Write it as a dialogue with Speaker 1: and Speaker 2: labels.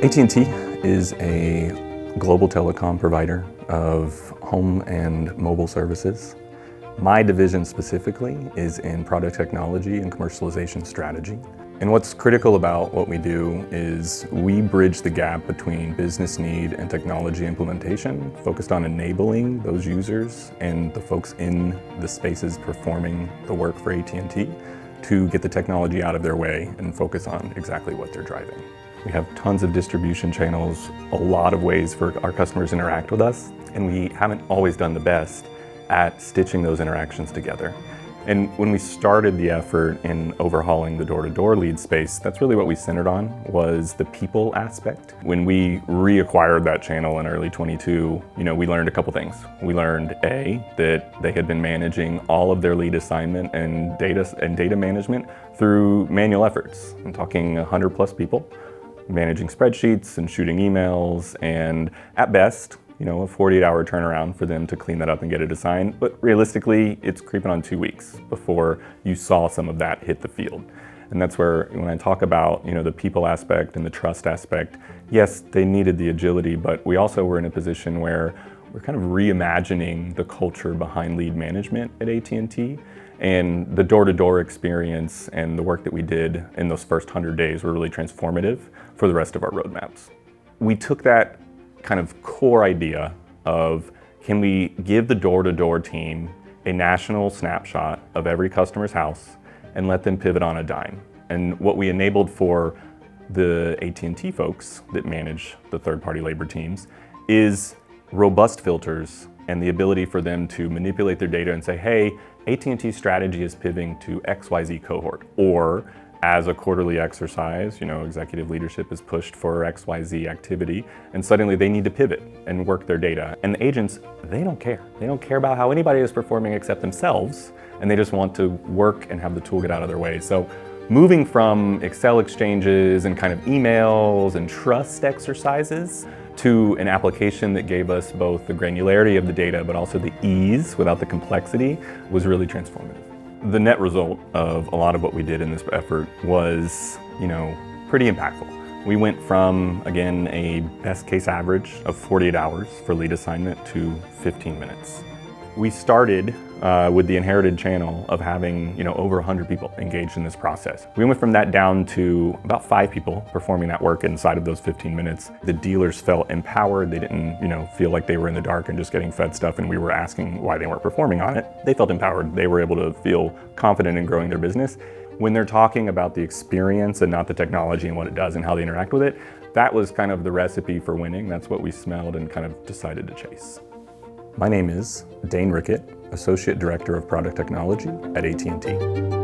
Speaker 1: AT&T is a global telecom provider of home and mobile services. My division specifically is in product technology and commercialization strategy. And what's critical about what we do is we bridge the gap between business need and technology implementation, focused on enabling those users and the folks in the spaces performing the work for AT&T to get the technology out of their way and focus on exactly what they're driving. We have tons of distribution channels, a lot of ways for our customers to interact with us, and we haven't always done the best at stitching those interactions together. And when we started the effort in overhauling the door-to-door lead space, that's really what we centered on, was the people aspect. When we reacquired that channel in early 22, we learned a couple things. We learned A, that they had been managing all of their lead assignment and data management through manual efforts. I'm talking 100 plus people, managing spreadsheets and shooting emails, and at best, a 48-hour turnaround for them to clean that up and get it assigned. But realistically, it's creeping on 2 weeks before you saw some of that hit the field. And that's where, when I talk about, the people aspect and the trust aspect, yes, they needed the agility, but we also were in a position where we're kind of reimagining the culture behind lead management at AT&T. And the door-to-door experience and the work that we did in those first 100 days were really transformative for the rest of our roadmaps. We took that kind of core idea of, can we give the door-to-door team a national snapshot of every customer's house and let them pivot on a dime? And what we enabled for the AT&T folks that manage the third-party labor teams is robust filters and the ability for them to manipulate their data and say, hey, AT&T strategy is pivoting to XYZ cohort, or as a quarterly exercise, executive leadership is pushed for XYZ activity, and suddenly they need to pivot and work their data. And the agents, they don't care. They don't care about how anybody is performing except themselves, and they just want to work and have the tool get out of their way. So moving from Excel exchanges and kind of emails and trust exercises to an application that gave us both the granularity of the data, but also the ease without the complexity, was really transformative. The net result of a lot of what we did in this effort was, pretty impactful. We went from, again, a best case average of 48 hours for lead assignment to 15 minutes. We started with the inherited channel of having, over 100 people engaged in this process. We went from that down to about 5 people performing that work inside of those 15 minutes. The dealers felt empowered. They didn't, feel like they were in the dark and just getting fed stuff and we were asking why they weren't performing on it. They felt empowered. They were able to feel confident in growing their business. When they're talking about the experience and not the technology and what it does and how they interact with it, that was kind of the recipe for winning. That's what we smelled and kind of decided to chase. My name is Dane Ricketts, Associate Director of Product Technology at AT&T.